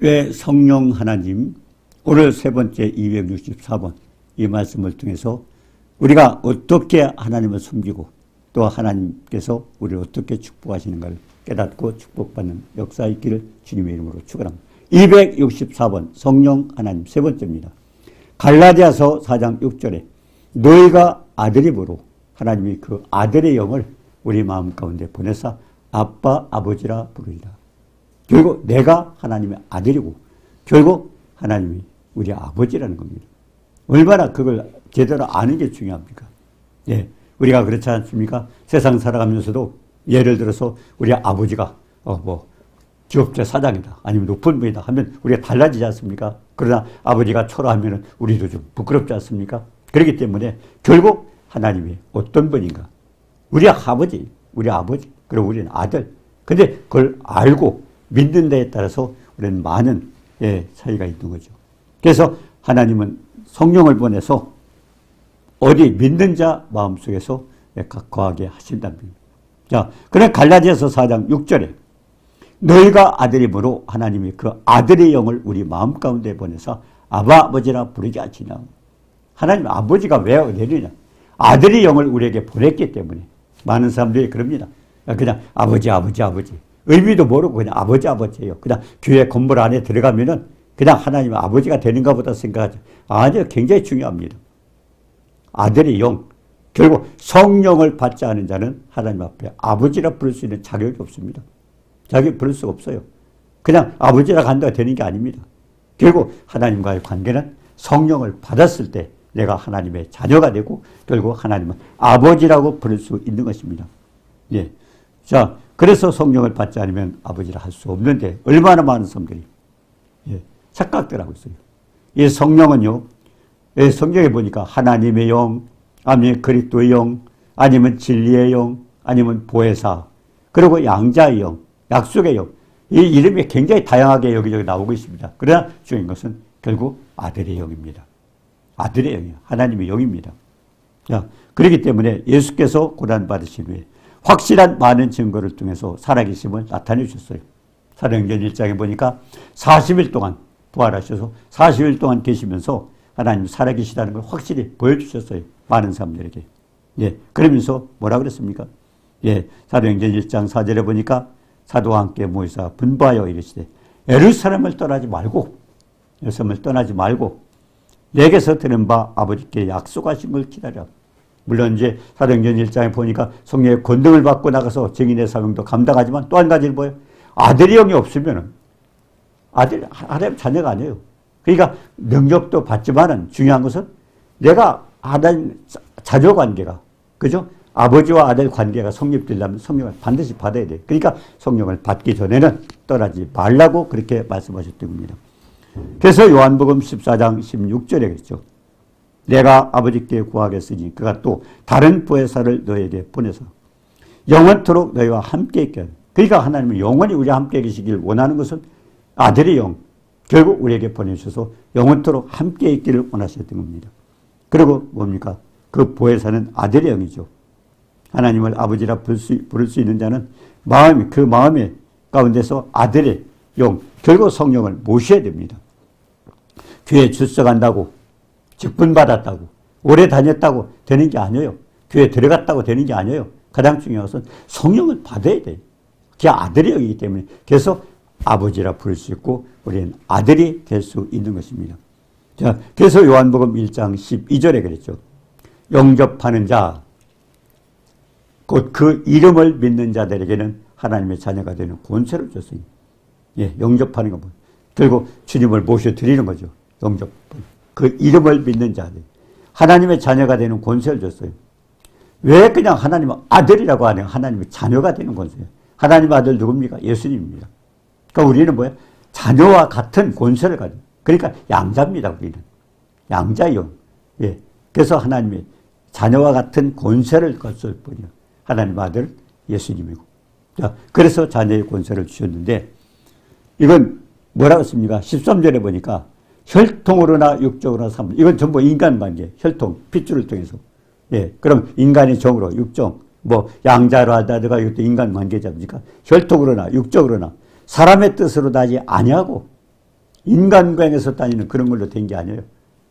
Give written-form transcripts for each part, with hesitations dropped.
왜 성령 하나님, 오늘 세 번째 264번 이 말씀을 통해서 우리가 어떻게 하나님을 섬기고 또 하나님께서 우리를 어떻게 축복하시는가를 깨닫고 축복받는 역사 있기를 주님의 이름으로 축원합니다. 264번 성령 하나님 세 번째입니다. 갈라디아서 4장 6절에 너희가 아들임으로 하나님이 그 아들의 영을 우리 마음 가운데 보내사 아빠 아버지라 부르리라. 결국 내가 하나님의 아들이고 결국 하나님이 우리 아버지라는 겁니다. 얼마나 그걸 제대로 아는 게 중요합니까? 예, 우리가 그렇지 않습니까? 세상 살아가면서도 예를 들어서 우리 아버지가 기업체 사장이다 아니면 높은 분이다 하면 우리가 달라지지 않습니까? 그러나 아버지가 초라하면 우리도 좀 부끄럽지 않습니까? 그렇기 때문에 결국 하나님이 어떤 분인가? 우리 아버지, 그리고 우리는 아들. 근데 그걸 알고 믿는 데에 따라서 우리는 많은 차이가 있는 거죠. 그래서 하나님은 성령을 보내서 어디 믿는 자 마음속에서 거하게 하신답니다. 자, 그래 갈라디아서 4장 6절에 너희가 아들임으로 하나님이 그 아들의 영을 우리 마음 가운데 보내서 아바 아버지라 부르게 하시냐. 하나님 아버지가 왜 내리냐. 아들의 영을 우리에게 보냈기 때문에 많은 사람들이 그럽니다. 그냥 아버지. 의미도 모르고 그냥 아버지예요. 그냥 교회 건물 안에 들어가면은 그냥 하나님 아버지가 되는가 보다 생각하죠. 아니요. 굉장히 중요합니다. 아들의 영. 결국 성령을 받지 않은 자는 하나님 앞에 아버지라 부를 수 있는 자격이 없습니다. 자격이 부를 수가 없어요. 그냥 아버지라 간다고 되는 게 아닙니다. 결국 하나님과의 관계는 성령을 받았을 때 내가 하나님의 자녀가 되고 결국 하나님은 아버지라고 부를 수 있는 것입니다. 예. 자, 그래서 성령을 받지 않으면 아버지라 할 수 없는데 얼마나 많은 사람들이 착각들 하고 있어요. 이 성령은요, 성경에 보니까 하나님의 영, 아니면 그리스도의 영, 아니면 진리의 영, 아니면 보혜사, 그리고 양자의 영, 약속의 영, 이 이름이 굉장히 다양하게 여기저기 나오고 있습니다. 그러나 중요한 것은 결국 아들의 영입니다. 아들의 영이에요. 하나님의 영입니다. 자, 그렇기 때문에 예수께서 고난받으신 후에 확실한 많은 증거를 통해서 살아계심을 나타내 주셨어요. 사도행전 1장에 보니까 40일 동안 부활하셔서 40일 동안 계시면서 하나님 살아계시다는 걸 확실히 보여주셨어요. 많은 사람들에게. 예, 그러면서 뭐라 그랬습니까? 예, 사도행전 1장 4절에 보니까 사도와 함께 모이사 분부하여 이르시되 예루살렘을 떠나지 말고 내게서 들은 바 아버지께 약속하신 걸 기다려. 물론 이제 사도행전 1장에 보니까 성령의 권능을 받고 나가서 증인의 사명도 감당하지만 또 한 가지는 뭐예요? 아들의 영이 없으면은 하나님 자녀가 아니에요. 그러니까 능력도 받지만은 중요한 것은 내가 하나님 자녀 관계가, 그죠? 아버지와 아들 관계가 성립되려면 성령을 반드시 받아야 돼. 그러니까 성령을 받기 전에는 떠나지 말라고 그렇게 말씀하셨던 겁니다. 그래서 요한복음 14장 16절에 그랬죠. 내가 아버지께 구하겠으니 그가 또 다른 보혜사를 너에게 보내서 영원토록 너희와 함께 있게 하라. 그러니까 하나님은 영원히 우리와 함께 계시길 원하는 것은 아들의 영, 결국 우리에게 보내셔서 영원토록 함께 있기를 원하셨던 겁니다. 그리고 뭡니까? 그 보혜사는 아들의 영이죠. 하나님을 아버지라 부를 수 있는 자는 그 마음의 가운데서 아들의 영, 결국 성령을 모셔야 됩니다. 교회에 출석한다고, 직분받았다고, 오래 다녔다고 되는 게 아니에요. 교회에 들어갔다고 되는 게 아니에요. 가장 중요한 것은 성령을 받아야 돼요. 그게 아들의 영이기 때문에 그래서 아버지라 부를 수 있고 우리는 아들이 될 수 있는 것입니다. 자, 그래서 요한복음 1장 12절에 그랬죠. 영접하는 자, 곧 그 이름을 믿는 자들에게는 하나님의 자녀가 되는 권세를 줬어요. 예, 영접하는 건 결국 주님을 모셔드리는 거죠. 영접. 그 이름을 믿는 자들. 하나님의 자녀가 되는 권세를 줬어요. 왜 그냥 하나님의 아들이라고 하냐? 하나님의 자녀가 되는 권세예요. 하나님의 아들 누굽니까? 예수님입니다. 그러니까 우리는 뭐야? 자녀와 같은 권세를 가지고. 그러니까 양자입니다, 우리는. 양자요. 예. 그래서 하나님의 자녀와 같은 권세를 가졌을 뿐이요. 하나님의 아들 예수님이고. 자, 그래서 자녀의 권세를 주셨는데, 이건 뭐라고 했습니까? 13절에 보니까 혈통으로나 육정으로나 이건 전부 인간관계, 혈통, 핏줄을 통해서. 예, 그럼 인간의 정으로, 육정, 양자로 하다가 이것도 인간관계자입니까? 혈통으로나 육정으로나 사람의 뜻으로 나지 아니하고 인간관에서 다니는 그런 걸로 된 게 아니에요.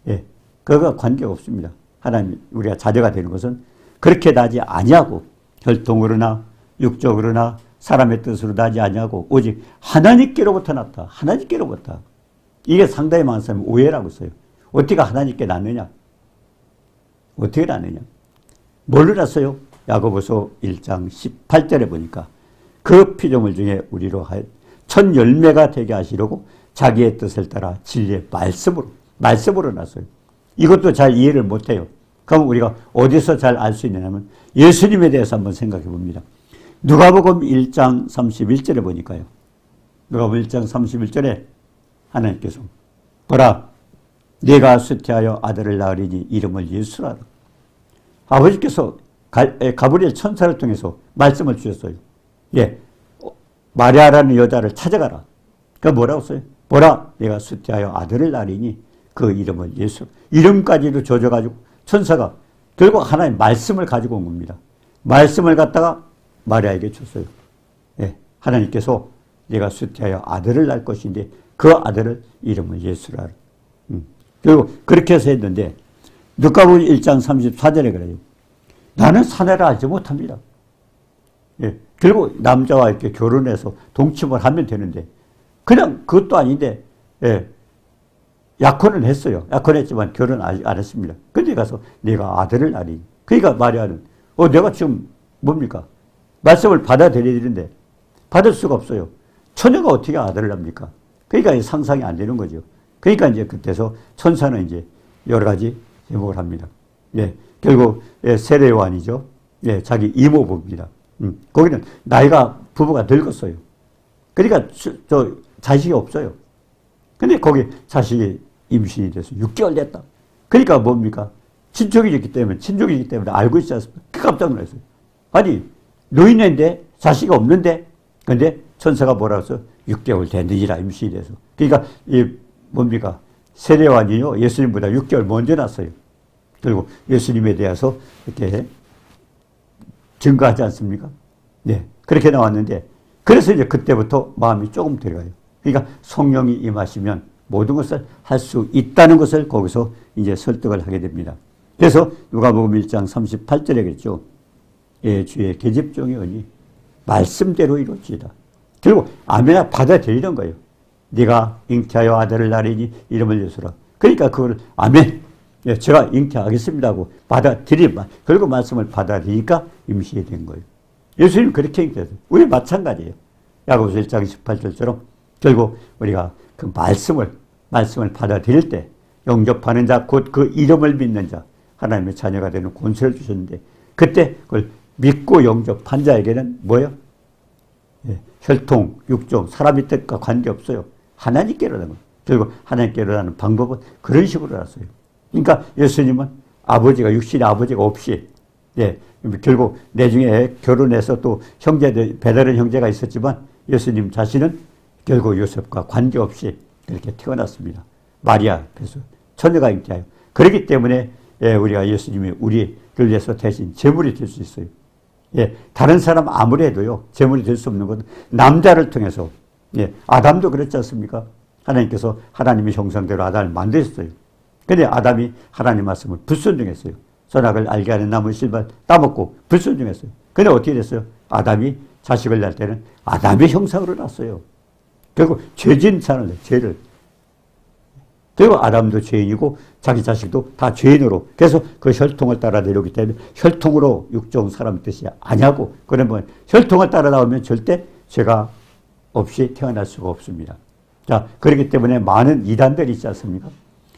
예. 그거가 관계가 없습니다. 하나님, 우리가 자녀가 되는 것은 그렇게 나지 아니하고, 혈통으로나, 육적으로나, 사람의 뜻으로 나지 아니하고, 오직 하나님께로부터 났다. 하나님께로부터. 이게 상당히 많은 사람이 오해라고 써요. 어떻게 하나님께 났느냐? 어떻게 났느냐? 뭘로 났어요? 야고보서 1장 18절에 보니까 그 피조물 중에 우리로 하여 첫 열매가 되게 하시려고 자기의 뜻을 따라 진리의 말씀으로 났어요. 이것도 잘 이해를 못해요. 그럼 우리가 어디서 잘 알 수 있느냐면 예수님에 대해서 한번 생각해 봅니다. 누가복음 1장 31절에 보니까요. 누가복음 1장 31절에 하나님께서 보라, 네가 쇠퇴하여 아들을 낳으리니 이름을 예수라. 아버지께서 가브리엘 천사를 통해서 말씀을 주셨어요. 예, 마리아라는 여자를 찾아가라. 그 뭐라고 써요? 보라, 내가 쇠퇴하여 아들을 낳으리니 그 이름을 예수. 이름까지도 조져가지고 천사가 결국 하나님 말씀을 가지고 온 겁니다. 말씀을 갖다가 마리아에게 줬어요. 예, 하나님께서 내가 쇠퇴하여 아들을 낳을 것인데 그 아들을 이름을 예수라. 결국 그렇게 해서 했는데 누가복음 1장 34절에 그래요. 나는 사내를 알지 못합니다. 예, 결국 남자와 이렇게 결혼해서 동침을 하면 되는데 그냥 그것도 아닌데 예, 약혼을 했어요. 약혼했지만 결혼 안 했습니다. 근데 가서 내가 아들을 낳으니. 그러니까 마리아는 내가 지금 뭡니까? 말씀을 받아들이는데 받을 수가 없어요. 처녀가 어떻게 아들을 낳습니까? 그러니까 상상이 안 되는 거죠. 그러니까 이제 그때서 천사는 이제 여러 가지 제목을 합니다. 예, 결국 세례 요한이죠. 예, 자기 이모부입니다. 거기는 나이가 부부가 늙었어요. 그러니까 자식이 없어요. 근데 거기 자식이 임신이 돼서 6개월 됐다. 그러니까 뭡니까? 친족이기 때문에 알고 있지 않습니까? 깜짝 놀랐어요. 아니, 노인인데 자식이 없는데, 근데 천사가 뭐라고 했어요? 6개월 됐느니라, 임신이 돼서. 그러니까 뭡니까? 세례요한이요, 예수님보다 6개월 먼저 났어요. 그리고 예수님에 대해서 이렇게 증거하지 않습니까? 네. 그렇게 나왔는데, 그래서 이제 그때부터 마음이 조금 들어가요. 그러니까 성령이 임하시면 모든 것을 할 수 있다는 것을 거기서 이제 설득을 하게 됩니다. 그래서 누가복음 1장 38절에 그랬죠. 예, 주의 계집종의 언이 말씀대로 이루어지이다. 그리고 아멘아 받아들이는 거예요. 네가 잉태하여 아들을 낳으리니 이름을 예수라. 그러니까 그걸 아멘. 예, 제가 잉태하겠습니다 하고 결국 말씀을 받아들이니까 임신이 된 거예요. 예수님 그렇게 잉태했어요. 우리 마찬가지예요. 야고보서 1장 18절처럼 결국 우리가 그 말씀을 받아들일 때 영접하는 자, 곧 그 이름을 믿는 자, 하나님의 자녀가 되는 권세를 주셨는데 그때 그걸 믿고 영접한 자에게는 뭐예요? 예, 혈통, 육종, 사람의 뜻과 관계없어요. 하나님께로라는 거예요. 결국 하나님께로라는 방법은 그런 식으로 알았어요. 그러니까 예수님은 아버지가, 육신의 아버지가 없이, 예, 결국 내중에 결혼해서 또 형제들, 배다른 형제가 있었지만 예수님 자신은 결국 요셉과 관계없이 그렇게 태어났습니다. 마리아 앞에서 처녀가 잉태하여. 그렇기 때문에 예, 우리가 예수님이 우리를 위해서 대신 제물이 될 수 있어요. 예, 다른 사람 아무리 해도요, 제물이 될 수 없는 것은 남자를 통해서, 예, 아담도 그렇지 않습니까? 하나님께서 하나님의 형상대로 아담을 만드셨어요. 근데 아담이 하나님 말씀을 불순종했어요. 선악을 알게 하는 나무 씨를 따먹고 불순종했어요. 근데 어떻게 됐어요? 아담이 자식을 낳을 때는 아담의 형상으로 낳았어요. 결국 죄진 사람을, 죄를. 결국 아담도 죄인이고 자기 자식도 다 죄인으로. 그래서 그 혈통을 따라 내려오기 때문에 혈통으로 육종 사람의 뜻이 아니하고, 그러면 혈통을 따라 나오면 절대 죄가 없이 태어날 수가 없습니다. 자, 그렇기 때문에 많은 이단들이 있지 않습니까?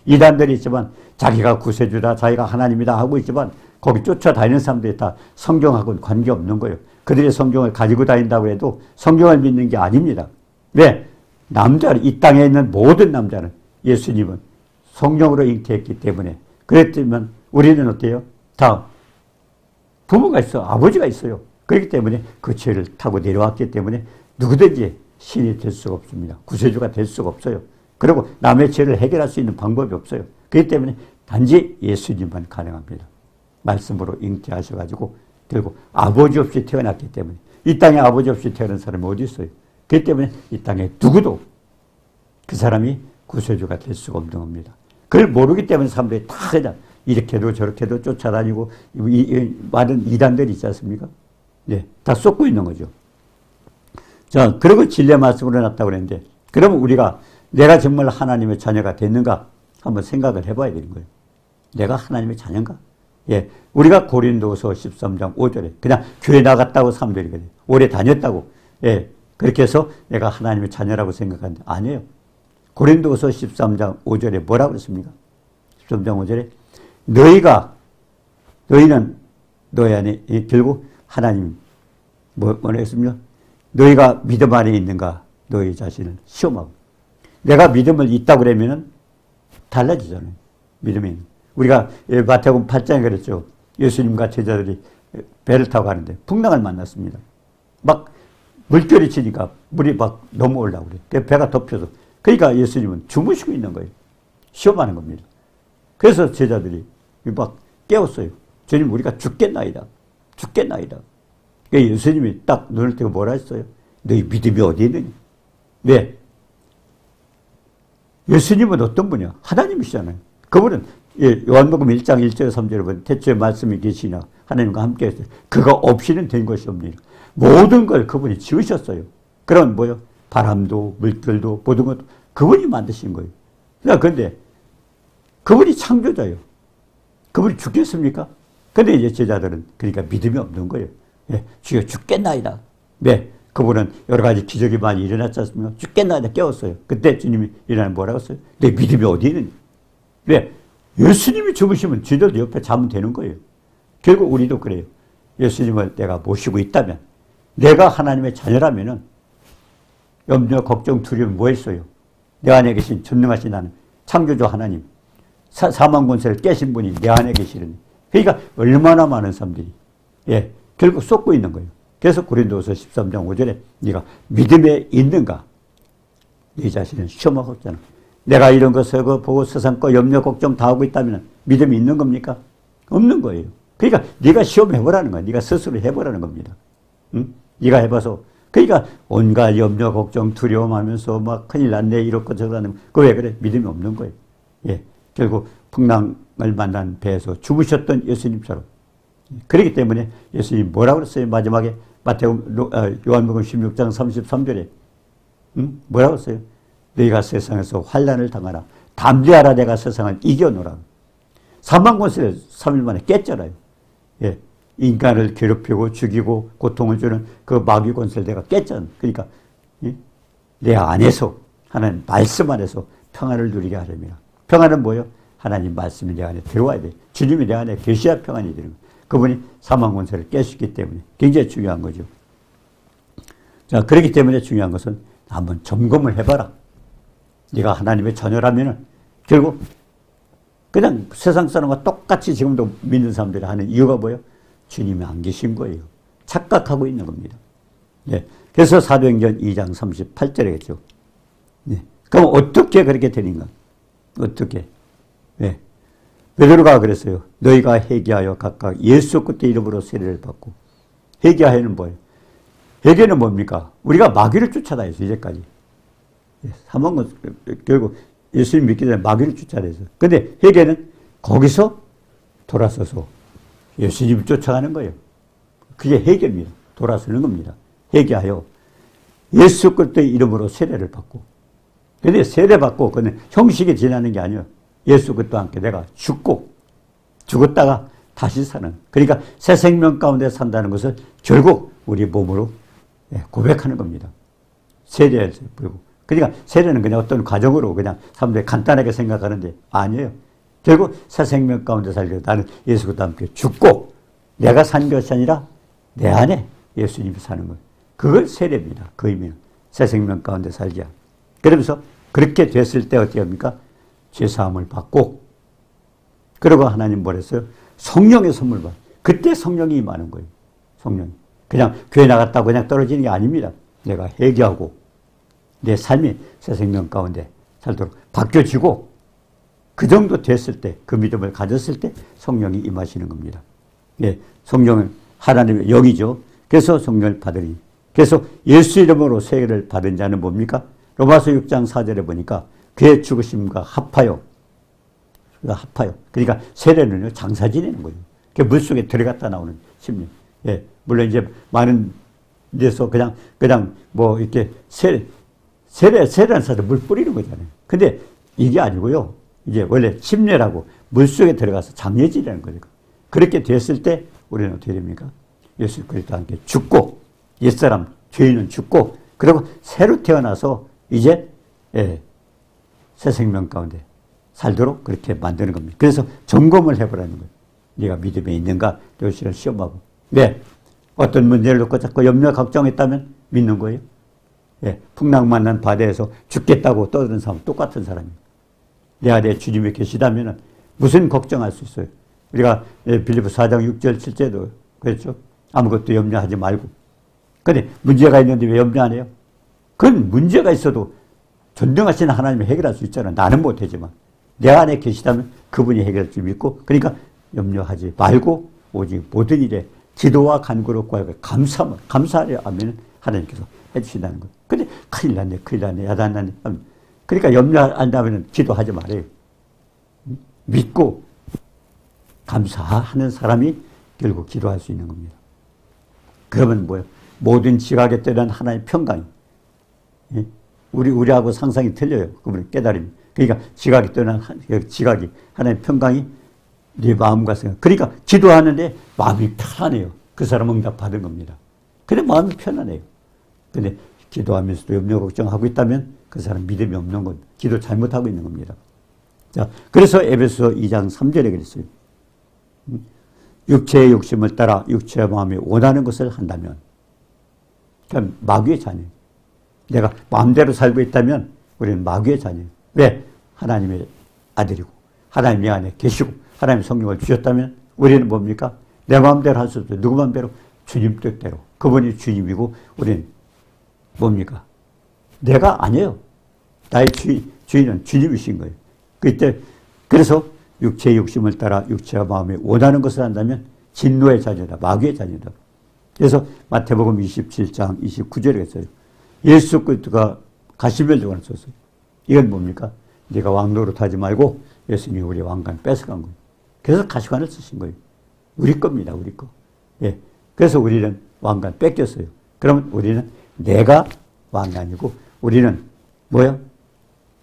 이단들이 있지만 자기가 구세주다, 자기가 하나님이다 하고 있지만 거기 쫓아다니는 사람들이 다 성경하고는 관계없는 거예요. 그들이 성경을 가지고 다닌다고 해도 성경을 믿는 게 아닙니다. 왜? 남자는, 이 땅에 있는 모든 남자는 예수님은 성령으로 잉태했기 때문에. 그랬지만 우리는 어때요? 다 부모가 있어, 아버지가 있어요. 그렇기 때문에 그 죄를 타고 내려왔기 때문에 누구든지 신이 될 수가 없습니다. 구세주가 될 수가 없어요. 그리고 남의 죄를 해결할 수 있는 방법이 없어요. 그렇기 때문에 단지 예수님만 가능합니다. 말씀으로 잉태하셔가지고 결국 아버지 없이 태어났기 때문에. 이 땅에 아버지 없이 태어난 사람이 어디 있어요? 그렇기 때문에 이 땅에 누구도 그 사람이 구세주가 될 수가 없는 겁니다. 그걸 모르기 때문에 사람들이 다 그냥 이렇게도 저렇게도 쫓아다니고 많은 이단들이 있지 않습니까? 네, 다 쏟고 있는 거죠. 자, 그리고 진리의 말씀으로 해놨다고 그랬는데, 그러면 우리가 내가 정말 하나님의 자녀가 됐는가 한번 생각을 해봐야 되는 거예요. 내가 하나님의 자녀인가? 예, 우리가 고린도서 13장 5절에 그냥 교회 나갔다고 사람들이 그래요. 오래 다녔다고. 예, 그렇게 해서 내가 하나님의 자녀라고 생각하는데 아니에요. 고린도서 13장 5절에 뭐라고 그랬습니까? 13장 5절에 너희는 너희 안에 결국 하나님 뭐라 했습니까? 너희가 믿음 안에 있는가 너희 자신을 시험하고. 내가 믿음을 있다고 그러면은 달라지잖아요. 믿음이. 우리가 마태복음 8장에 그랬죠. 예수님과 제자들이 배를 타고 가는데 풍랑을 만났습니다. 막 물결이 치니까 물이 막 넘어오려고 그래. 배가 덮여서. 그러니까 예수님은 주무시고 있는 거예요. 시험하는 겁니다. 그래서 제자들이 막 깨웠어요. 주님 우리가 죽겠나이다. 죽겠나이다. 그러니까 예수님이 딱 눈을 뜨고 뭐라 했어요? 너희 믿음이 어디 있느냐? 왜? 예수님은 어떤 분이야? 하나님이시잖아요. 그분은 요한복음 1장 1절 3절에 보면 태초에 말씀이 계시냐 하나님과 함께 했어요. 그거 없이는 된 것이 없느니라. 모든 걸 그분이 지으셨어요. 그럼 뭐요? 바람도 물결도 모든 것도 그분이 만드신 거예요. 그런데 그분이 창조자예요. 그분이 죽겠습니까? 근데 이제 제자들은 그러니까 믿음이 없는 거예요. 예, 주여 죽겠나이다. 네, 그분은 여러 가지 기적이 많이 일어났지 않습니까? 죽겠나이다 깨웠어요. 그때 주님이 일어나면 뭐라고 했어요? 내 믿음이 어디 있느냐? 네, 예수님이 주무시면 지들도 옆에 자면 되는 거예요. 결국 우리도 그래요. 예수님을 내가 모시고 있다면, 내가 하나님의 자녀라면은 염려, 걱정, 두려움 뭐 했어요? 내 안에 계신 전능하신 하나님, 창조주 하나님, 사망 권세를 깨신 분이 내 안에 계시는. 그러니까 얼마나 많은 사람들이 예, 결국 쏟고 있는 거예요. 그래서 고린도서 13장 5절에 네가 믿음에 있는가? 네 자신을 시험하고 있잖아. 내가 이런 것을 보고 세상 거 염려, 걱정 다 하고 있다면 믿음이 있는 겁니까? 없는 거예요. 그러니까 네가 시험해보라는 거야. 네가 스스로 해보라는 겁니다. 응? 네가 해봐서. 그러니까 온갖 염려, 걱정, 두려움하면서 막 큰일 났네 이렇고 저러는 거 왜 그래? 믿음이 없는 거예요. 예, 결국 풍랑을 만난 배에서 죽으셨던 예수님처럼. 그렇기 때문에 예수님이 뭐라고 그랬어요? 마지막에 요한복음 16장 33절에 뭐라고 했어요? 너희가 세상에서 환난을 당하라. 담대하라 내가 세상을 이겨노라. 사망 권세를 3일 만에 깼잖아요. 예, 인간을 괴롭히고 죽이고 고통을 주는 그 마귀 권세를 내가 깼잖아요. 그러니까 예? 내 안에서 하나님 말씀 안에서 평안을 누리게 하렵니다. 평안은 뭐예요? 하나님 말씀이 내 안에 들어와야 돼. 주님이 내 안에 계셔야 평안이 되는 거예요. 그분이 사망 권세를 깨셨기 때문에 굉장히 중요한 거죠. 자, 그렇기 때문에 중요한 것은 한번 점검을 해봐라. 네가 하나님의 자녀라면은 결국 그냥 세상 사람과 똑같이 지금도 믿는 사람들이 하는 이유가 뭐예요? 주님이 안 계신 거예요. 착각하고 있는 겁니다. 예. 그래서 사도행전 2장 38절에겠죠. 예. 그럼 어떻게 그렇게 되는가? 어떻게? 예. 베드로가 그랬어요. 너희가 회개하여 각각 예수 그리스도의 이름으로 세례를 받고. 회개하여는 뭐예요? 회개는 뭡니까? 우리가 마귀를 쫓아다녔어요. 이제까지. 사망은 결국 예수님 믿기 전에 마귀를 쫓아다녔어요. 근데 회개는 거기서 돌아서서 예수님을 쫓아가는 거예요. 그게 회개입니다. 돌아서는 겁니다. 회개하여 예수 그리스도의 이름으로 세례를 받고. 근데 세례 받고 그는 형식이 지나는 게 아니에요. 예수 그리스도와 함께 내가 죽었다가 다시 사는. 그러니까 새 생명 가운데 산다는 것을 결국 우리 몸으로 고백하는 겁니다. 세례에서 불고. 그러니까 세례는 그냥 어떤 과정으로 그냥 사람들이 간단하게 생각하는데 아니에요. 결국 새 생명 가운데 살기 위해서 나는 예수 그리스도와 함께 죽고 내가 산 것이 아니라 내 안에 예수님이 사는 거예요. 그걸 세례입니다. 그 의미는 새 생명 가운데 살자. 그러면서 그렇게 됐을 때 어떻게 합니까? 죄사함을 받고 그리고 하나님 뭐랬어요? 성령의 선물 받. 그때 성령이 임하는 거예요. 성령이. 그냥 교회 나갔다고 그냥 떨어지는 게 아닙니다. 내가 회개하고 내 삶이 새 생명 가운데 살도록 바뀌어지고 그 정도 됐을 때, 그 믿음을 가졌을 때 성령이 임하시는 겁니다. 네, 성령은 하나님의 영이죠. 그래서 성령을 받으니. 그래서 예수 이름으로 세례를 받은 자는 뭡니까? 로마서 6장 4절에 보니까 그의 죽으심과 합하여. 그러니까 세례는요, 장사 지내는 거예요. 그 물속에 들어갔다 나오는 심리. 예. 물론 이제 많은 데서 그냥 뭐 이렇게 세례하는 사람 물 뿌리는 거잖아요. 근데 이게 아니고요. 이제 원래 침례라고 물속에 들어가서 장례지라는 거죠. 그렇게 됐을 때 우리는 어떻게 됩니까? 예수 그리스도와 함께 죽고, 옛사람 죄인은 죽고, 그리고 새로 태어나서 이제 새 생명 가운데 살도록 그렇게 만드는 겁니다. 그래서 점검을 해보라는 거예요. 네가 믿음에 있는가? 이것을 시험하고. 네. 어떤 문제를 놓고 자꾸 염려 걱정했다면 믿는 거예요. 예. 풍랑만난 바다에서 죽겠다고 떠드는 사람 똑같은 사람이에요. 내 안에 주님이 계시다면 무슨 걱정할 수 있어요? 우리가 빌립보 4장 6절 7절도 그랬죠. 아무것도 염려하지 말고. 근데 문제가 있는데 왜 염려 안 해요? 그건 문제가 있어도 전능하신 하나님이 해결할 수 있잖아. 나는 못하지만. 내 안에 계시다면 그분이 해결할 줄 믿고, 그러니까 염려하지 말고 오직 모든 일에 기도와 간구로 구하고 감사하려 하면 하나님께서 해주신다는 거예요. 근데 큰일 났네, 야단났네. 그러니까 염려한다면 기도하지 말아요. 믿고 감사하는 사람이 결국 기도할 수 있는 겁니다. 그러면 뭐예요? 모든 지각에 떠난 하나님의 평강이. 우리하고 상상이 틀려요. 그분의 깨달음이. 그러니까 지각이 떠난 지각이 하나님의 평강이 네 마음과 생각. 그러니까 기도하는데 마음이 편안해요. 그 사람 응답 받은 겁니다. 근데 마음이 편안해요. 근데 기도하면서도 염려 걱정하고 있다면 그 사람 믿음이 없는 것, 기도 잘못하고 있는 겁니다. 자, 그래서 에베소 2장 3절에 그랬어요. 육체의 욕심을 따라 육체의 마음이 원하는 것을 한다면, 그럼 마귀의 자녀. 내가 마음대로 살고 있다면 우리는 마귀의 자녀. 왜? 하나님의 아들이고 하나님이 안에 계시고 하나님의 성령을 주셨다면 우리는 뭡니까? 내 마음대로 할 수 없어요. 누구 마음대로? 주님 뜻대로. 그분이 주님이고 우리는 뭡니까? 내가 아니에요. 나의 주인은 주님이신 거예요. 그래서 육체의 욕심을 따라 육체와 마음이 원하는 것을 한다면 진노의 자녀다. 마귀의 자녀다. 그래서 마태복음 27장 29절에 했어요. 예수 그리스도가 가시멜적을 썼어요. 이건 뭡니까? 네가 왕노릇 하지 말고 예수님이 우리 왕관 뺏어간 거예요. 그래서 가시관을 쓰신 거예요. 우리 겁니다. 우리 거. 예. 그래서 우리는 왕관 뺏겼어요. 그러면 우리는 내가 왕관이고 우리는 뭐야?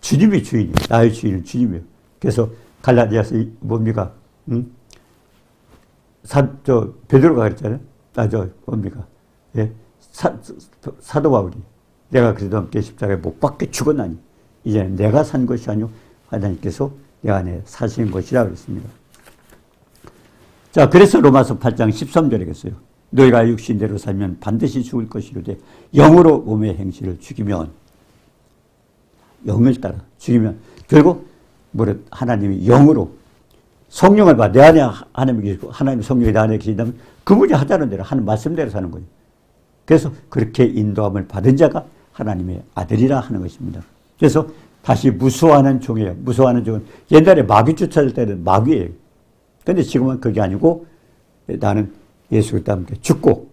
주님이 주인이에요. 나의 주인은 주님이에요. 그래서 갈라디아서 뭡니까? 베드로가 그랬잖아요. 뭡니까? 예. 사도 바울이 내가 그래도 함께 십자가에 못 박혀 죽었나니 이제는 내가 산 것이 아니오 하나님께서 내 안에 사시는 것이라 그랬습니다. 자, 그래서 로마서 8장 13절에 겠어요. 너희가 육신대로 살면 반드시 죽을 것이로되 영으로 몸의 행실을 죽이면, 영을 따라 죽이면 결국 하나님이 영으로 성령을 봐. 내 안에 하나님이 계시고 하나님 성령이 내 안에 계신다면 그분이 하자는 대로 하는 말씀대로 사는 거예요. 그래서 그렇게 인도함을 받은 자가 하나님의 아들이라 하는 것입니다. 그래서 다시 무수하는 종이에요. 무수하는 종은 옛날에 마귀 쫓아질 때는 마귀예요. 그런데 지금은 그게 아니고 나는 예수 그리스도와 함께 죽고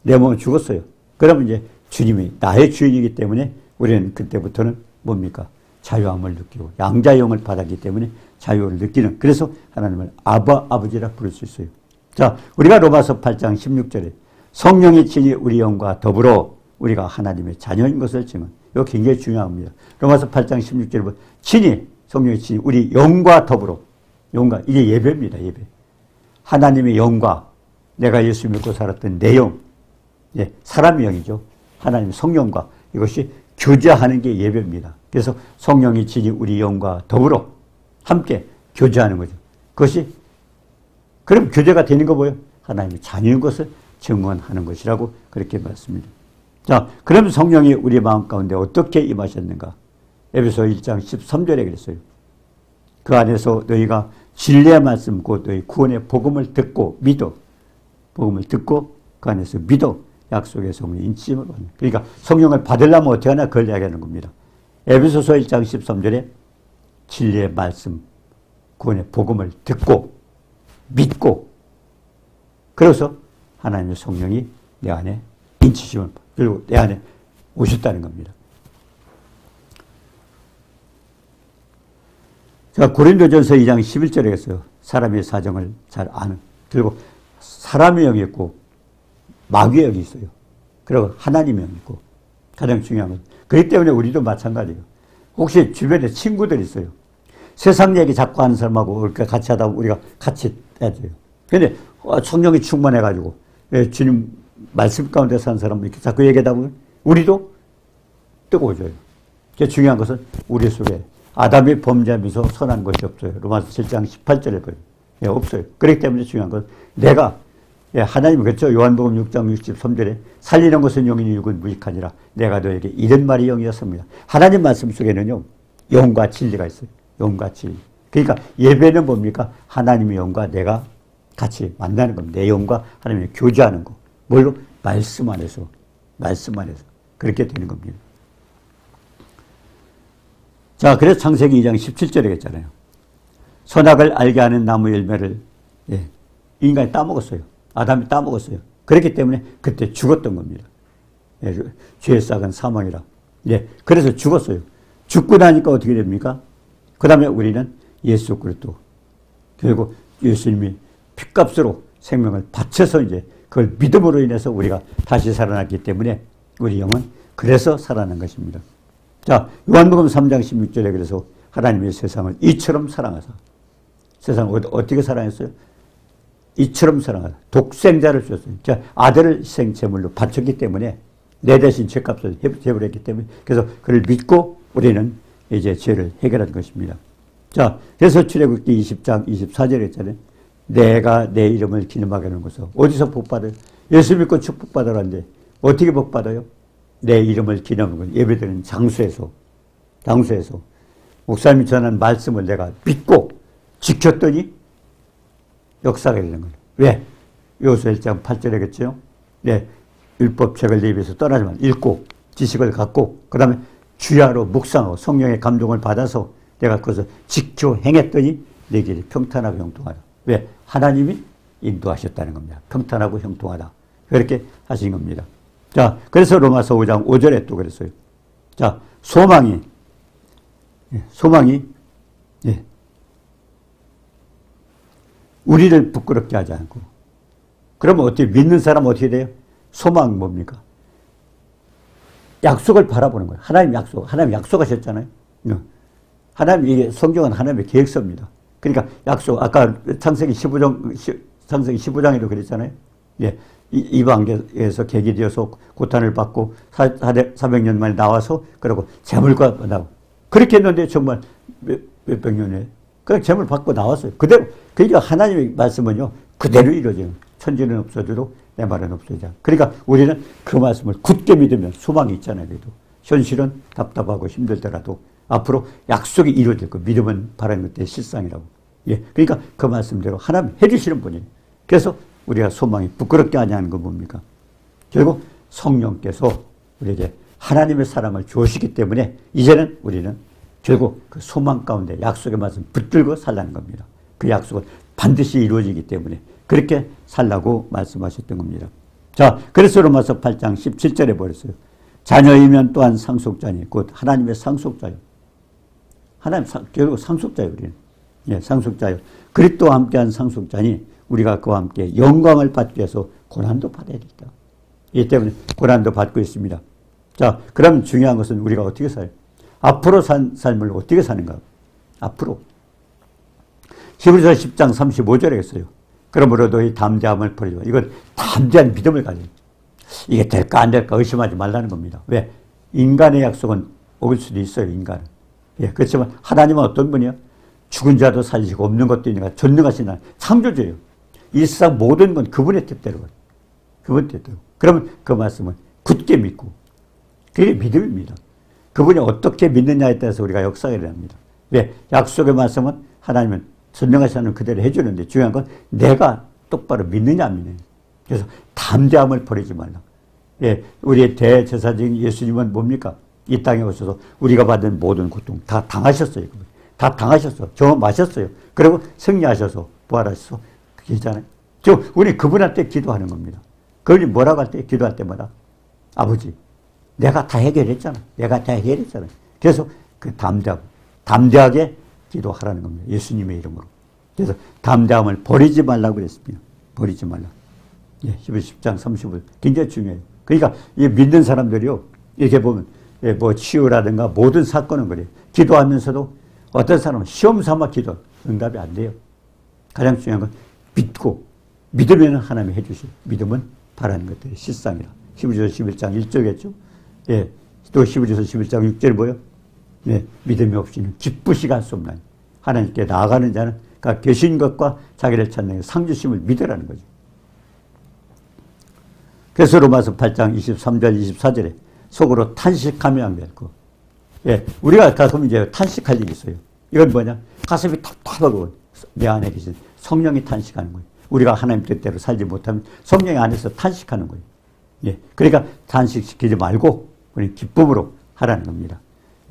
내 몸은 죽었어요. 그러면 이제 주님이 나의 주인이기 때문에 우리는 그때부터는 뭡니까? 자유함을 느끼고 양자영을 받았기 때문에 자유를 느끼는, 그래서 하나님을 아버지라 부를 수 있어요. 자, 우리가 로마서 8장 16절에 성령이 친히 우리 영과 더불어 우리가 하나님의 자녀인 것을 증언. 이거 굉장히 중요합니다. 로마서 8장 16절에 보면 친히, 성령이 친히 우리 영과 더불어. 영과, 이게 예배입니다. 예배. 하나님의 영과 내가 예수 믿고 살았던 내 영, 예, 사람의 영이죠. 하나님의 성령과 이것이 교제하는 게 예배입니다. 그래서 성령이 친히 우리 영과 더불어 함께 교제하는 거죠. 그것이, 그럼 교제가 되는 거 뭐예요? 하나님의 자녀인 것을 증언하는 것이라고 그렇게 말씀입니다. 자, 그럼 성령이 우리 마음 가운데 어떻게 임하셨는가? 에베소 1장 13절에 그랬어요. 그 안에서 너희가 진리의 말씀, 곧 너희 구원의 복음을 듣고 믿어. 복음을 듣고 그 안에서 믿어. 약속의 성령의 인침을 받는. 그러니까 성령을 받으려면 어떻게 하나 그걸 이야기하는 겁니다. 에베소서 1장 13절에 진리의 말씀, 구원의 복음을 듣고 믿고, 그래서 하나님의 성령이 내 안에 인치심을, 그리고 내 안에 오셨다는 겁니다. 자, 고린도전서 2장 11절에 했어요. 사람의 사정을 잘 아는. 그리고 사람의 영이 있고 마귀의 영이 있어요. 그리고 하나님의 영이 있고 가장 중요한 건 그렇기 때문에 우리도 마찬가지예요. 혹시 주변에 친구들 있어요. 세상 얘기 자꾸 하는 사람하고 이렇게 같이 하다 보면 우리가 같이 해야 돼요. 그런데 성령이 충만해가지고 주님 말씀 가운데 사는 사람 이렇게 자꾸 얘기하다 보면 우리도 뜨거워져요. 중요한 것은 우리 속에 아담이 범죄하면서 선한 것이 없어요. 로마서 7장 18절에 보여요. 없어요. 그렇기 때문에 중요한 건 내가 하나님 그렇죠. 요한복음 6장 63절에 살리는 것은 영이니 육은 무익하니라. 내가 너에게 이런 말이 영이었습니다. 하나님 말씀 속에는요. 영과 진리가 있어요. 영과 진리. 그러니까 예배는 뭡니까? 하나님의 영과 내가 같이 만나는 겁니다. 내 영과 하나님의 교제하는 거. 뭘로? 말씀 안에서. 말씀 안에서. 그렇게 되는 겁니다. 자, 그래서 창세기 2장 17절에 했잖아요. 선악을 알게 하는 나무 열매를 인간이 따먹었어요. 아담이 따먹었어요. 그렇기 때문에 그때 죽었던 겁니다. 죄의 싹은 사망이라. 그래서 죽었어요. 죽고 나니까 어떻게 됩니까? 그 다음에 우리는 예수 그리스도 결국 예수님이 핏값으로 생명을 바쳐서 이제 그걸 믿음으로 인해서 우리가 다시 살아났기 때문에 우리 영은 그래서 살아난 것입니다. 자, 요한복음 3장 16절에 그래서 하나님의 세상을 이처럼 사랑하사. 세상을 어떻게 사랑했어요? 이처럼 사랑하사. 독생자를 주셨어요. 자, 아들을 희생제물로 바쳤기 때문에 내 대신 죄값을 해버렸기 때문에 그래서 그를 믿고 우리는 이제 죄를 해결한 것입니다. 자, 그래서 출애굽기 20장 24절에 했잖아요. 내가 내 이름을 기념하게 하는 것은 어디서 복받아요? 예수 믿고 축복받으라는데 어떻게 복받아요? 내 이름을 기념하는 건 예배드리는 장소에서 목사님이 전한 말씀을 내가 믿고 지켰더니 역사가 되는 거예요. 왜? 요수 1장 8절에겠죠. 율법책을 내 입에서 떠나지만 읽고 지식을 갖고 그 다음에 주야로 묵상하고 성령의 감동을 받아서 내가 그것을 지켜 행했더니 내 길이 평탄하고 형통하다. 왜? 하나님이 인도하셨다는 겁니다. 평탄하고 형통하다. 그렇게 하신 겁니다. 자, 그래서 로마서 5장 5절에 또 그랬어요. 자, 소망이 우리를 부끄럽게 하지 않고. 그러면 어떻게 믿는 사람은 어떻게 돼요? 소망 뭡니까? 약속을 바라보는 거예요. 하나님 약속하셨잖아요. 하나님, 이게 성경은 하나님의 계획서입니다. 그러니까 약속, 아까 창세기 15장에도 그랬잖아요. 이방에서 객이 되어서 고탄을 받고 400년 만에 나와서 그리고 재물과 나오고 그렇게 했는데 정말 몇백 년에 그냥 재물 받고 나왔어요. 그대로. 그러니까 하나님의 말씀은요 그대로 이루어져요. 천지는 없어져도 내 말은 없어지자. 그러니까 우리는 그 말씀을 굳게 믿으면 소망이 있잖아요. 그래도 현실은 답답하고 힘들더라도 앞으로 약속이 이루어질 거. 믿음은 바라는 것의 실상이라고. 그러니까 그 말씀대로 하나님 해주시는 분이에요. 그래서 우리가 소망이 부끄럽게 하냐는 건 뭡니까? 결국 성령께서 우리에게 하나님의 사랑을 주시기 때문에 이제는 우리는 결국 그 소망 가운데 약속의 말씀 붙들고 살라는 겁니다. 그 약속은 반드시 이루어지기 때문에 그렇게 살라고 말씀하셨던 겁니다. 자, 그래서 로마서 8장 17절에 보였어요. 자녀이면 또한 상속자니 곧 하나님의 상속자요. 결국 상속자요, 우리는. 상속자요. 그리스도와 함께한 상속자니 우리가 그와 함께 영광을 받기 위해서 고난도 받아야 된다. 이 때문에 고난도 받고 있습니다. 자, 그럼 중요한 것은 우리가 어떻게 살아요? 앞으로 산 삶을 어떻게 사는가? 앞으로. 히브리서 10장 35절에 했어요. 그러므로 너희 담대함을 버리지 마. 이건 담대한 믿음을 가져요. 이게 될까 안 될까 의심하지 말라는 겁니다. 왜? 인간의 약속은 올 수도 있어요, 인간은. 그렇지만 하나님은 어떤 분이야? 죽은 자도 살리시고 없는 것도 있는가 전능하신 하나님, 창조주예요. 이 세상 모든 건 그분의 뜻대로. 그분 뜻대로. 그러면 그 말씀은 굳게 믿고 그게 믿음입니다. 그분이 어떻게 믿느냐에 따라서 우리가 역사가 일어납니다. 왜? 약속의 말씀은 하나님은 전능하신 하나님 그대로 해주는데 중요한 건 내가 똑바로 믿느냐 안 믿느냐. 그래서 담대함을 버리지 말라. 우리의 대제사장인 예수님은 뭡니까? 이 땅에 오셔서 우리가 받은 모든 고통 다 당하셨어요. 다 당하셨어. 경험하셨어요. 그리고 승리하셔서 부활하셔서 그게잖아요. 우리 그분한테 기도하는 겁니다. 그분이 뭐라고 할 때 기도할 때마다 아버지 내가 다 해결했잖아. 그래서 그 담대하게 기도하라는 겁니다. 예수님의 이름으로. 그래서 담대함을 버리지 말라고 그랬습니다. 버리지 말라. 예, 히브리서 10장 30절 굉장히 중요해요. 그러니까 이 믿는 사람들이요, 이렇게 보면 뭐 치유라든가 모든 사건은 그래요. 기도하면서도 어떤 사람은 시험 삼아 기도 응답이 안 돼요. 가장 중요한 건 믿고, 믿으면 하나님이 해주시고, 믿으면 바라는 것들이 실상이라. 히브리서 11장 1절겠죠. 예, 또 히브리서 11장 6절 뭐요? 예, 믿음이 없이는 기쁘시가 할 수 없나니 하나님께 나아가는 자는 그가 계신 것과 자기를 찾는 상주심을 믿으라는 거죠. 그래서 로마서 8장 23절 24절에 속으로 탄식하며 안 될거. 예, 우리가 가끔 이제 탄식할 일이 있어요. 이건 뭐냐? 가슴이 답답하고 내 안에 계신 성령이 탄식하는 거예요. 우리가 하나님 뜻대로 살지 못하면 성령이 안에서 탄식하는 거예요. 예, 그러니까 탄식시키지 말고 우리 기쁨으로 하라는 겁니다.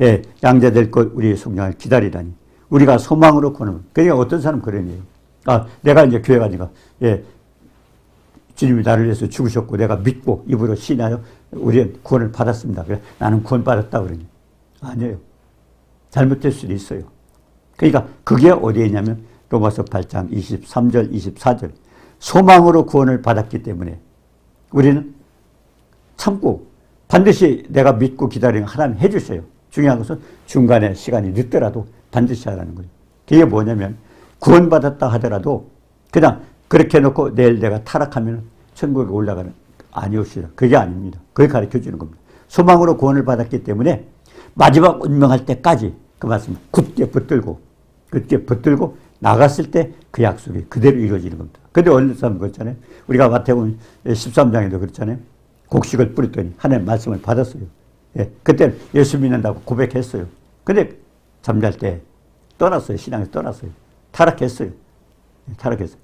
예, 양자될 것 우리의 성령을 기다리라니. 우리가 소망으로 구하는. 그러니까 어떤 사람 그런 얘기예요. 아, 내가 이제 교회 가니까 예, 주님이 나를 위해서 죽으셨고 내가 믿고 입으로 시인하여 우리는 구원을 받았습니다. 그래 나는 구원 받았다 그러니 아니에요. 잘못될 수도 있어요. 그러니까 그게 어디에 있냐면 로마서 8장 23절 24절 소망으로 구원을 받았기 때문에 우리는 참고 반드시 내가 믿고 기다리는 하나님 해주셔요. 중요한 것은 중간에 시간이 늦더라도 반드시 하라는 거예요. 그게 뭐냐면 구원받았다 하더라도 그냥 그렇게 해놓고 내일 내가 타락하면 천국에 올라가는 아니옵시다. 그게 아닙니다. 그게 가르쳐 주는 겁니다. 소망으로 구원을 받았기 때문에 마지막 운명할 때까지 그 말씀 굳게 붙들고 나갔을 때 그 약속이 그대로 이루어지는 겁니다. 근데 어느 사람 그렇잖아요. 우리가 마태복음 13장에도 그렇잖아요. 곡식을 뿌렸더니 하나님 말씀을 받았어요. 예, 그때는 예수 믿는다고 고백했어요. 근데 잠잘 때 떠났어요. 신앙에서 떠났어요. 타락했어요.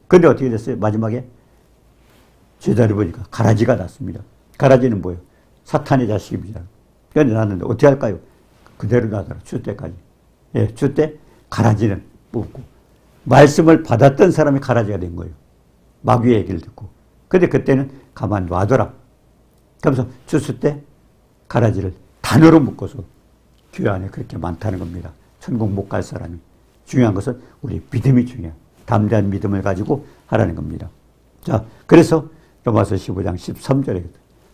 근데 어떻게 됐어요? 마지막에 제자리 보니까 가라지가 났습니다. 가라지는 뭐예요? 사탄의 자식입니다. 그런데 났는데 어떻게 할까요? 그대로 나더라. 주 때까지. 예, 주 때 가라지는 뽑고 말씀을 받았던 사람이 가라지가 된 거예요. 마귀의 얘기를 듣고. 근데 그때는 가만 놔둬라. 그러면서 주스 때 가라지를 단으로 묶어서 교회 안에 그렇게 많다는 겁니다. 천국 못 갈 사람이. 중요한 것은 우리 믿음이 중요해요. 담대한 믿음을 가지고 하라는 겁니다. 자, 그래서 로마서 15장 13절에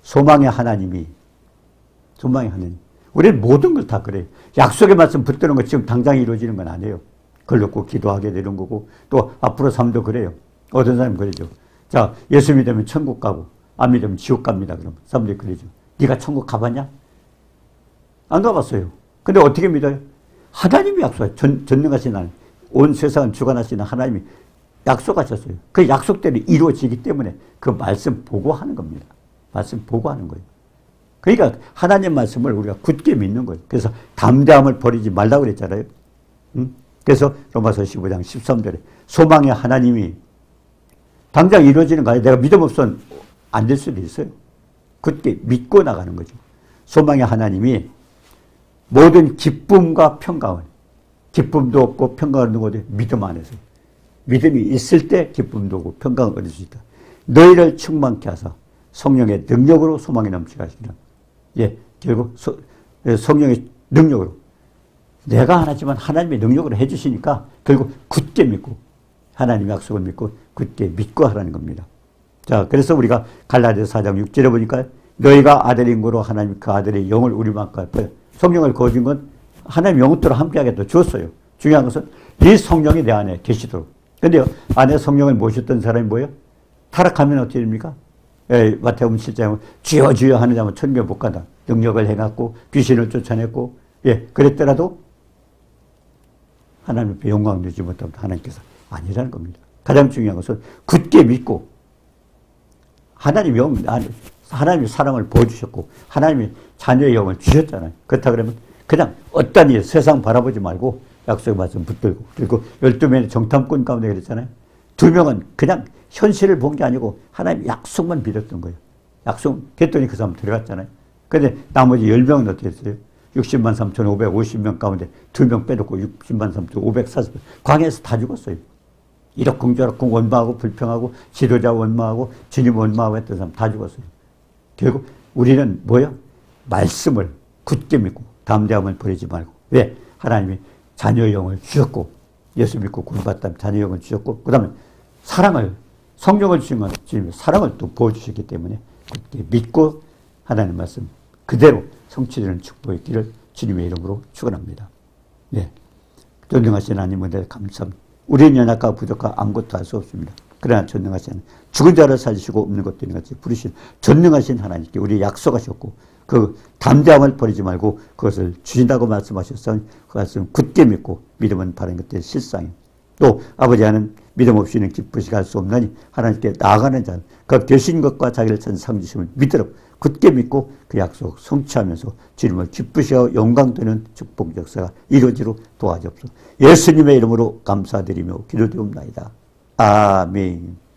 소망의 하나님. 우리는 모든 걸 다 그래요. 약속의 말씀 붙드는 거 지금 당장 이루어지는 건 아니에요. 그걸 놓고 기도하게 되는 거고 또 앞으로 삶도 그래요. 어떤 사람은 그러죠. 자, 예수 믿으면 천국 가고 안 믿으면 지옥 갑니다. 그러면 사람들이 그러죠. 네가 천국 가봤냐? 안 가봤어요. 근데 어떻게 믿어요? 하나님이 약속해요. 전능하신 하나님. 온 세상을 주관하시는 하나님이 약속하셨어요. 그 약속대로 이루어지기 때문에 그 말씀 보고 하는 겁니다. 말씀 보고 하는 거예요. 그러니까 하나님 말씀을 우리가 굳게 믿는 거예요. 그래서 담대함을 버리지 말라고 그랬잖아요. 그래서 로마서 15장 13절에 소망의 하나님이 당장 이루어지는 거 아니에요. 내가 믿음 없으면 안 될 수도 있어요. 굳게 믿고 나가는 거죠. 소망의 하나님이 모든 기쁨과 평강을, 기쁨도 없고 평강을 얻는 것이 믿음 안에서. 믿음이 있을 때 기쁨도 없고 평강을 얻을 수 있다. 너희를 충만케 하사 성령의 능력으로 소망이 넘치게 하시기를. 예, 결국 성령의 능력으로. 내가 하나지만 하나님의 능력으로 해주시니까 결국 굳게 믿고 하나님의 약속을 믿고 굳게 믿고 하라는 겁니다. 자, 그래서 우리가 갈라디아서 4장 6절에 보니까 너희가 아들인 거로 하나님 그 아들의 영을 우리만 갚아요. 성령을 거둔 건 하나님 영으로 함께하겠다 주었어요. 중요한 것은 이 성령이 내 안에 계시도록. 근데요, 안에 성령을 모셨던 사람이 뭐예요? 타락하면 어떻게 됩니까? 예, 마태복음 7장에 주여 주여 하는 자면 천국에 못 간다. 능력을 해갖고 귀신을 쫓아냈고, 예, 그랬더라도 하나님 앞에 영광 누리지 못하면 하나님께서 아니라는 겁니다. 가장 중요한 것은 굳게 믿고 하나님이 사랑을 보여주셨고 하나님이 자녀의 영을 주셨잖아요. 그렇다 그러면 그냥 어떤 일 세상 바라보지 말고 약속의 말씀 붙들고 그리고 12명의 정탐꾼 가운데 그랬잖아요. 2명은 그냥 현실을 본 게 아니고 하나님 약속만 믿었던 거예요. 약속 했더니 그 사람 들어갔잖아요. 근데 나머지 10명은 어떻게 했어요? 60만 3,550명 가운데 2명 빼놓고 60만 3,540명 광야에서 다 죽었어요. 이러쿵저러쿵 원망하고 불평하고 지도자 원망하고 주님 원망하고 했던 사람 다 죽었어요. 결국 우리는 뭐예요? 말씀을 굳게 믿고 담대함을 버리지 말고. 왜? 하나님이 자녀의 영을 주셨고, 예수 믿고 구원받다면 자녀의 영을 주셨고, 그 다음에 사랑을, 성령을 주시면 주님의 사랑을 또 보여주셨기 때문에 그렇게 믿고 하나님 말씀 그대로 성취되는 축복의 길을 주님의 이름으로 축원합니다. 네. 전능하신 하나님 은혜 감사합니다. 우리는 연약하고 부족하고 아무것도 할 수 없습니다. 그러나 전능하신 하나님, 죽은 자를 살리시고 없는 것도 있는 같이 부르신 전능하신 하나님께 우리 약속하셨고 그 담대함을 버리지 말고 그것을 주신다고 말씀하셨으니 그 말씀 굳게 믿고 믿음은 바른 것들의 실상이에요. 또 아버지와는 믿음 없이는 기쁘시게 할 수 없나니 하나님께 나아가는 자는 그 되신 것과 자기를 천 상주심을 믿도록 굳게 믿고 그 약속 성취하면서 주님을 기쁘시고 영광되는 축복 역사가 이루어지도록 도와주옵소서. 예수님의 이름으로 감사드리며 기도드립니다. 아멘.